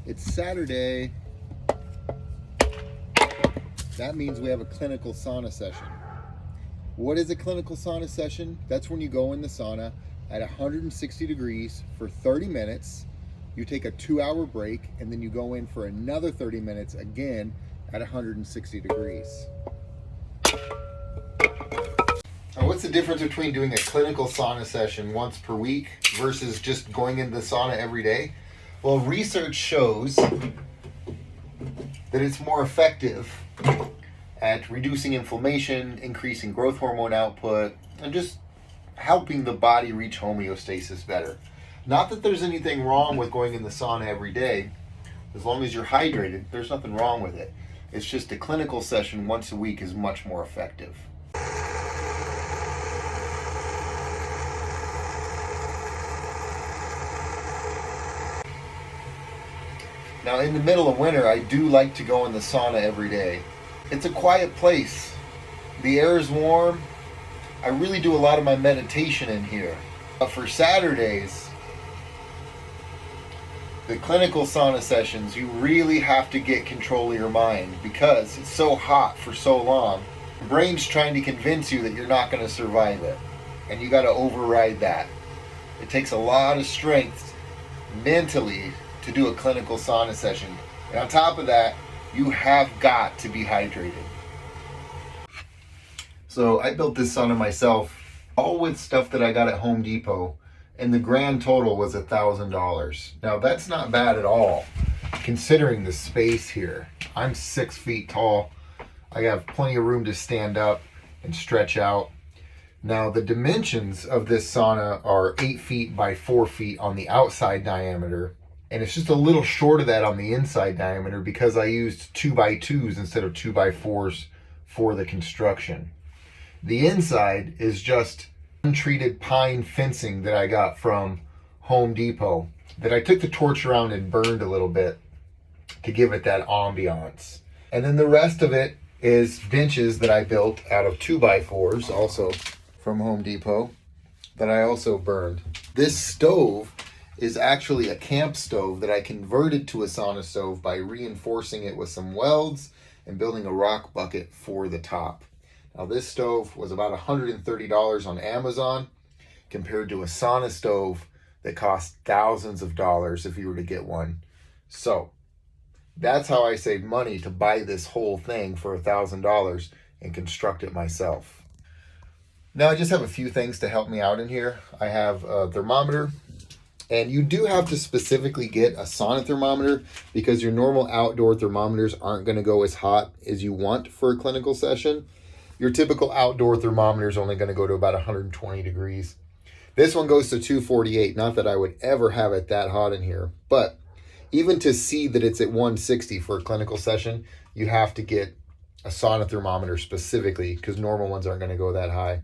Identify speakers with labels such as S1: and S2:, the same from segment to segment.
S1: It's Saturday. That means we have a clinical sauna session. What is a clinical sauna session? That's when you go in the sauna at 160 degrees for 30 minutes. You take a 2-hour break, and then you go in for another 30 minutes again at 160 degrees. Now, what's the difference between doing a clinical sauna session once per week versus just going into the sauna every day? Well, research shows that it's more effective at reducing inflammation, increasing growth hormone output, and just helping the body reach homeostasis better. Not that there's anything wrong with going in the sauna every day. As long as you're hydrated, there's nothing wrong with it. It's just a clinical session once a week is much more effective. Now, in the middle of winter, I do like to go in the sauna every day. It's a quiet place. The air is warm. I really do a lot of my meditation in here. But for Saturdays, the clinical sauna sessions, you really have to get control of your mind because it's so hot for so long. The brain's trying to convince you that you're not going to survive it. And you got to override that. It takes a lot of strength mentally to do a clinical sauna session. And on top of that, you have got to be hydrated. So I built this sauna myself, all with stuff that I got at Home Depot, and the grand total was $1,000. Now that's not bad at all, considering the space here. I'm 6 feet tall. I have plenty of room to stand up and stretch out. Now the dimensions of this sauna are 8 feet by 4 feet on the outside diameter. And it's just a little short of that on the inside diameter because I used 2x2s instead of 2x4s for the construction. The inside is just untreated pine fencing that I got from Home Depot that I took the torch around and burned a little bit to give it that ambiance. And then the rest of it is benches that I built out of 2x4s, also from Home Depot, that I also burned. This stove is actually a camp stove that I converted to a sauna stove by reinforcing it with some welds and building a rock bucket for the top. Now this stove was about $130 on Amazon compared to a sauna stove that costs thousands of dollars if you were to get one. So that's how I saved money to buy this whole thing for $1,000 and construct it myself. Now I just have a few things to help me out in here. I have a thermometer. And you do have to specifically get a sauna thermometer because your normal outdoor thermometers aren't going to go as hot as you want for a clinical session. Your typical outdoor thermometer is only going to go to about 120 degrees. This one goes to 248. Not that I would ever have it that hot in here. But even to see that it's at 160 for a clinical session, you have to get a sauna thermometer specifically because normal ones aren't going to go that high.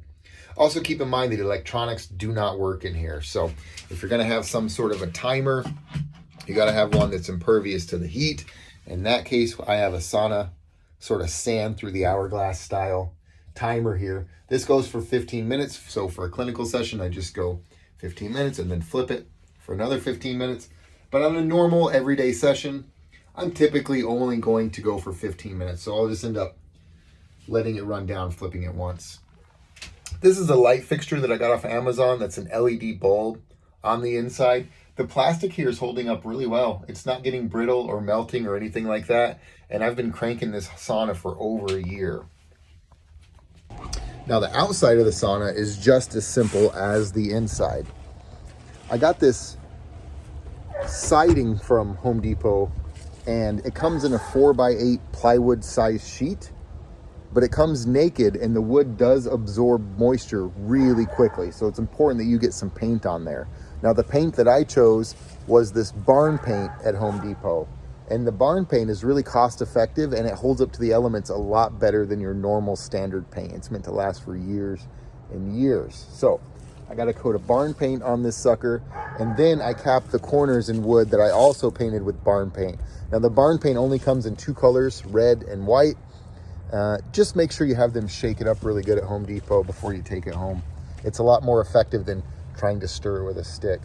S1: Also keep in mind that electronics do not work in here. So if you're going to have some sort of a timer, you got to have one that's impervious to the heat. In that case, I have a sauna sort of sand through the hourglass style timer here. This goes for 15 minutes. So for a clinical session, I just go 15 minutes and then flip it for another 15 minutes. But on a normal everyday session, I'm typically only going to go for 15 minutes. So I'll just end up letting it run down, flipping it once. This is a light fixture that I got off Amazon. That's an LED bulb on the inside. The plastic here is holding up really well. It's not getting brittle or melting or anything like that. And I've been cranking this sauna for over a year. Now the outside of the sauna is just as simple as the inside. I got this siding from Home Depot and it comes in a 4x8 plywood size sheet. But it comes naked and the wood does absorb moisture really quickly. So it's important that you get some paint on there. Now the paint that I chose was this barn paint at Home Depot. And the barn paint is really cost effective and it holds up to the elements a lot better than your normal standard paint. It's meant to last for years and years. So I got a coat of barn paint on this sucker. And then I capped the corners in wood that I also painted with barn paint. Now the barn paint only comes in 2 colors, red and white. Just make sure you have them shake it up really good at Home Depot before you take it home. It's a lot more effective than trying to stir it with a stick.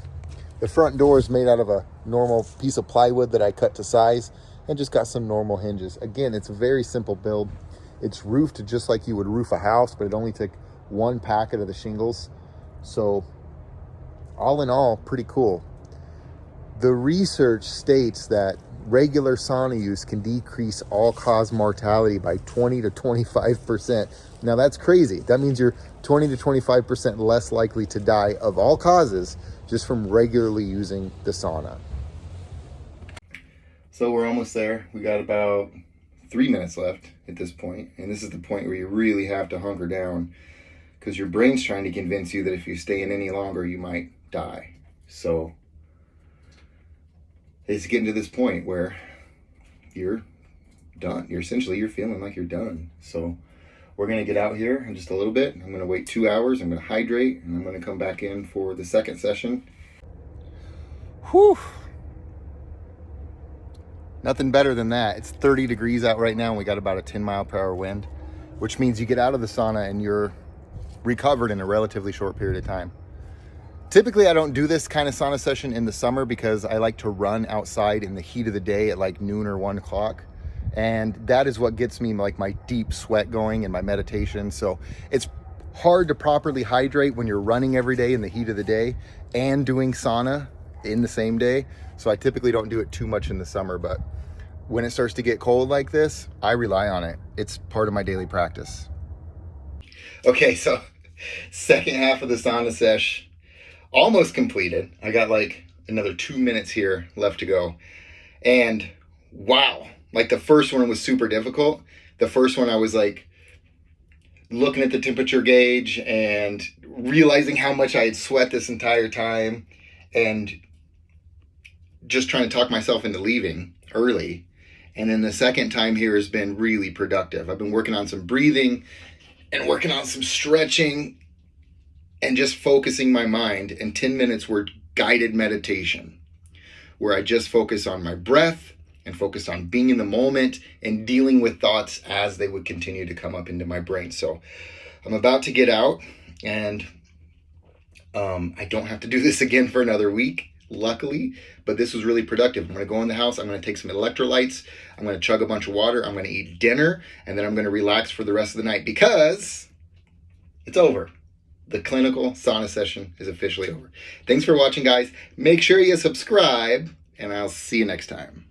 S1: The front door is made out of a normal piece of plywood that I cut to size and just got some normal hinges. Again, it's a very simple build. It's roofed just like you would roof a house, but it only took one packet of the shingles. So all in all, pretty cool. The research states that regular sauna use can decrease all-cause mortality by 20 to 25%. Now that's crazy. That means you're 20 to 25% less likely to die of all causes just from regularly using the sauna. So we're almost there. We got about 3 minutes left at this point, and this is the point where you really have to hunker down because your brain's trying to convince you that if you stay in any longer, you might die. So it's getting to this point where you're done. You're feeling like you're done. So we're going to get out here in just a little bit. I'm going to wait 2 hours. I'm going to hydrate, and I'm going to come back in for the second session. Whew. Nothing better than that. It's 30 degrees out right now, and we got about a 10-mile-per-hour wind, which means you get out of the sauna and you're recovered in a relatively short period of time. Typically, I don't do this kind of sauna session in the summer because I like to run outside in the heat of the day at like noon or 1 o'clock. And that is what gets me like my deep sweat going and my meditation. So it's hard to properly hydrate when you're running every day in the heat of the day and doing sauna in the same day. So I typically don't do it too much in the summer, but when it starts to get cold like this, I rely on it. It's part of my daily practice. Okay, so second half of the sauna sesh almost completed. I got like another 2 minutes here left to go. And wow, like the first one was super difficult. The first one I was like looking at the temperature gauge and realizing how much I had sweat this entire time and just trying to talk myself into leaving early. And then the second time here has been really productive. I've been working on some breathing and working on some stretching and just focusing my mind. And 10 minutes were guided meditation where I just focus on my breath and focus on being in the moment and dealing with thoughts as they would continue to come up into my brain. So I'm about to get out, and I don't have to do this again for another week, luckily, but this was really productive. I'm going to go in the house. I'm going to take some electrolytes. I'm going to chug a bunch of water. I'm going to eat dinner, and then I'm going to relax for the rest of the night because it's over. The clinical sauna session is officially over. Thanks for watching, guys. Make sure you subscribe, and I'll see you next time.